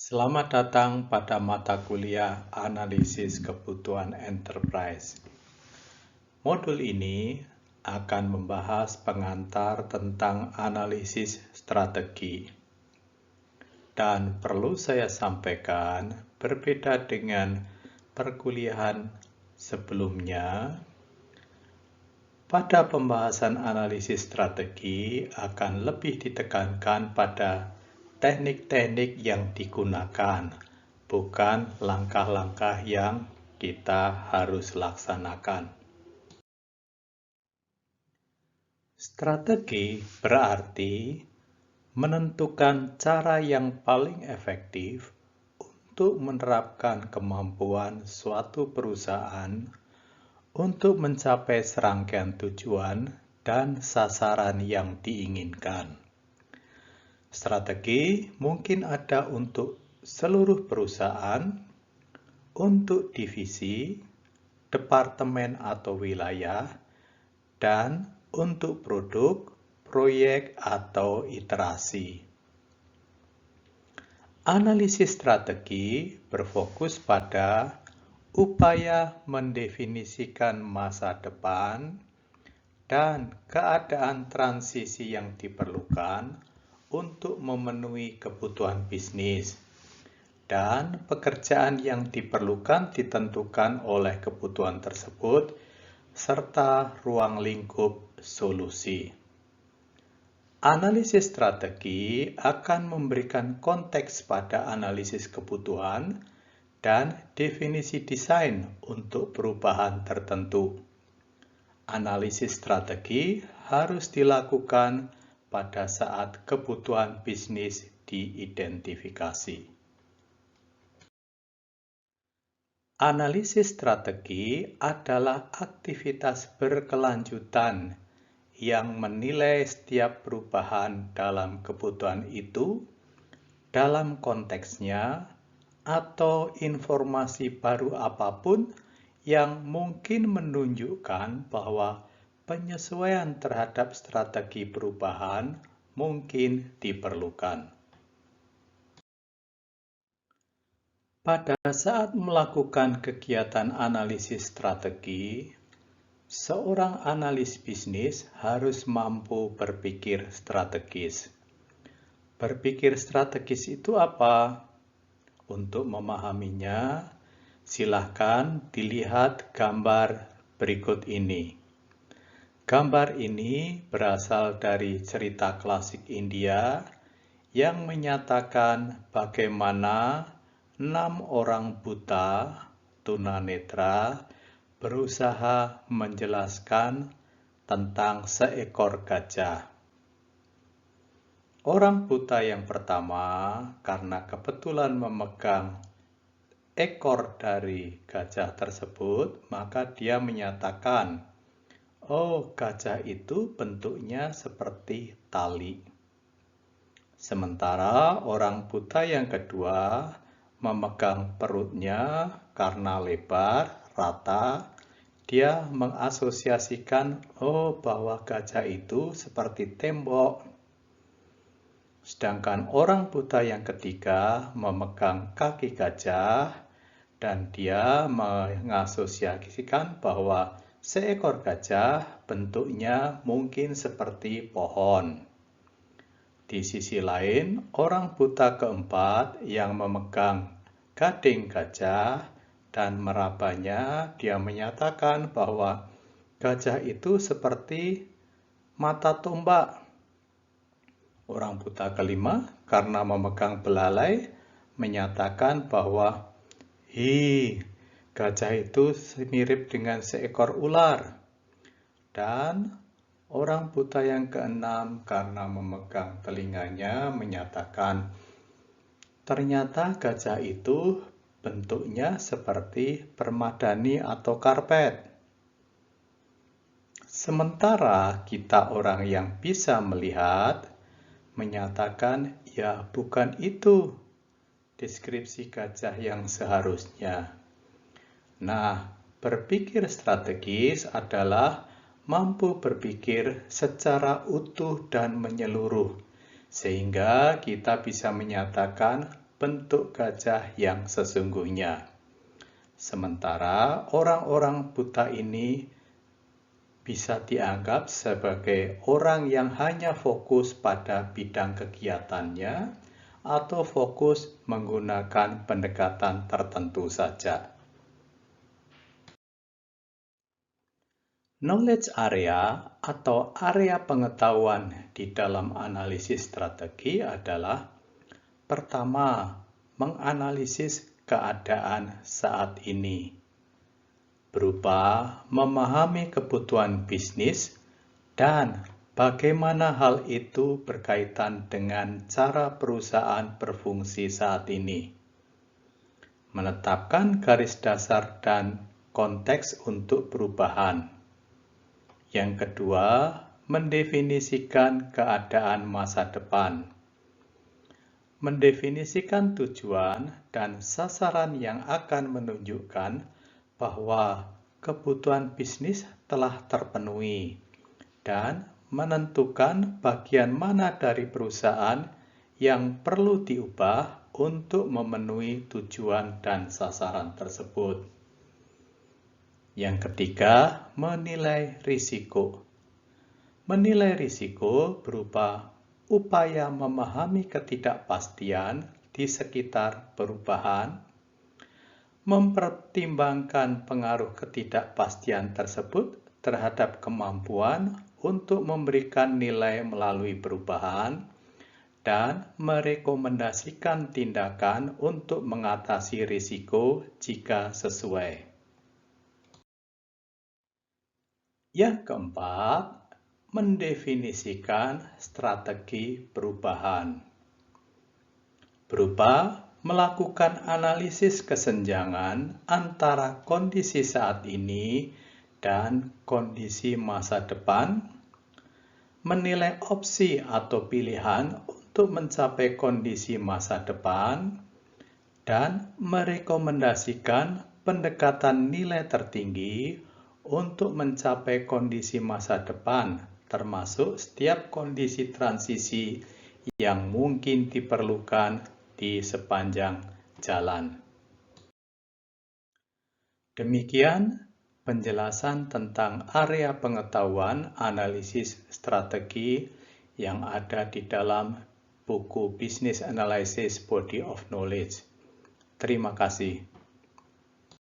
Selamat datang pada mata kuliah Analisis Kebutuhan Enterprise. Modul ini akan membahas pengantar tentang analisis strategi. Dan perlu saya sampaikan, berbeda dengan perkuliahan sebelumnya, pada pembahasan analisis strategi akan lebih ditekankan pada teknik-teknik yang digunakan, bukan langkah-langkah yang kita harus laksanakan. Strategi berarti menentukan cara yang paling efektif untuk menerapkan kemampuan suatu perusahaan untuk mencapai serangkaian tujuan dan sasaran yang diinginkan. Strategi mungkin ada untuk seluruh perusahaan, untuk divisi, departemen atau wilayah, dan untuk produk, proyek, atau iterasi. Analisis strategi berfokus pada upaya mendefinisikan masa depan dan keadaan transisi yang diperlukan untuk memenuhi kebutuhan bisnis, dan pekerjaan yang diperlukan ditentukan oleh kebutuhan tersebut, serta ruang lingkup solusi. Analisis strategi akan memberikan konteks pada analisis kebutuhan dan definisi desain untuk perubahan tertentu. Analisis strategi harus dilakukan pada saat kebutuhan bisnis diidentifikasi. Analisis strategi adalah aktivitas berkelanjutan yang menilai setiap perubahan dalam kebutuhan itu, dalam konteksnya, atau informasi baru apapun yang mungkin menunjukkan bahwa penyesuaian terhadap strategi perubahan mungkin diperlukan. Pada saat melakukan kegiatan analisis strategi, seorang analis bisnis harus mampu berpikir strategis. Berpikir strategis itu apa? Untuk memahaminya, silakan dilihat gambar berikut ini. Gambar ini berasal dari cerita klasik India yang menyatakan bagaimana 6 orang buta tunanetra berusaha menjelaskan tentang seekor gajah. Orang buta yang pertama, karena kebetulan memegang ekor dari gajah tersebut, maka dia menyatakan, "Oh, gajah itu bentuknya seperti tali." Sementara orang buta yang kedua memegang perutnya karena lebar, rata, dia mengasosiasikan, "Oh, bahwa gajah itu seperti tembok." Sedangkan orang buta yang ketiga memegang kaki gajah dan dia mengasosiasikan bahwa seekor gajah bentuknya mungkin seperti pohon. Di sisi lain, orang buta keempat yang memegang gading gajah dan merabanya, dia menyatakan bahwa gajah itu seperti mata tombak. Orang buta kelima, karena memegang belalai, menyatakan bahwa gajah itu mirip dengan seekor ular. Dan orang buta yang keenam, karena memegang telinganya, menyatakan ternyata gajah itu bentuknya seperti permadani atau karpet. Sementara kita orang yang bisa melihat menyatakan, ya bukan itu deskripsi gajah yang seharusnya. Nah, berpikir strategis adalah mampu berpikir secara utuh dan menyeluruh, sehingga kita bisa menyatakan bentuk gajah yang sesungguhnya. Sementara orang-orang buta ini bisa dianggap sebagai orang yang hanya fokus pada bidang kegiatannya atau fokus menggunakan pendekatan tertentu saja. Knowledge area atau area pengetahuan di dalam analisis strategi adalah pertama, menganalisis keadaan saat ini, berupa memahami kebutuhan bisnis dan bagaimana hal itu berkaitan dengan cara perusahaan berfungsi saat ini. Menetapkan garis dasar dan konteks untuk perubahan. Yang kedua, mendefinisikan keadaan masa depan. Mendefinisikan tujuan dan sasaran yang akan menunjukkan bahwa kebutuhan bisnis telah terpenuhi dan menentukan bagian mana dari perusahaan yang perlu diubah untuk memenuhi tujuan dan sasaran tersebut. Yang ketiga, menilai risiko. Menilai risiko berupa upaya memahami ketidakpastian di sekitar perubahan, mempertimbangkan pengaruh ketidakpastian tersebut terhadap kemampuan untuk memberikan nilai melalui perubahan, dan merekomendasikan tindakan untuk mengatasi risiko jika sesuai. Yang keempat, mendefinisikan strategi perubahan, berupa melakukan analisis kesenjangan antara kondisi saat ini dan kondisi masa depan, menilai opsi atau pilihan untuk mencapai kondisi masa depan, dan merekomendasikan pendekatan nilai tertinggi untuk mencapai kondisi masa depan, termasuk setiap kondisi transisi yang mungkin diperlukan di sepanjang jalan. Demikian penjelasan tentang area pengetahuan analisis strategi yang ada di dalam buku Business Analysis Body of Knowledge. Terima kasih.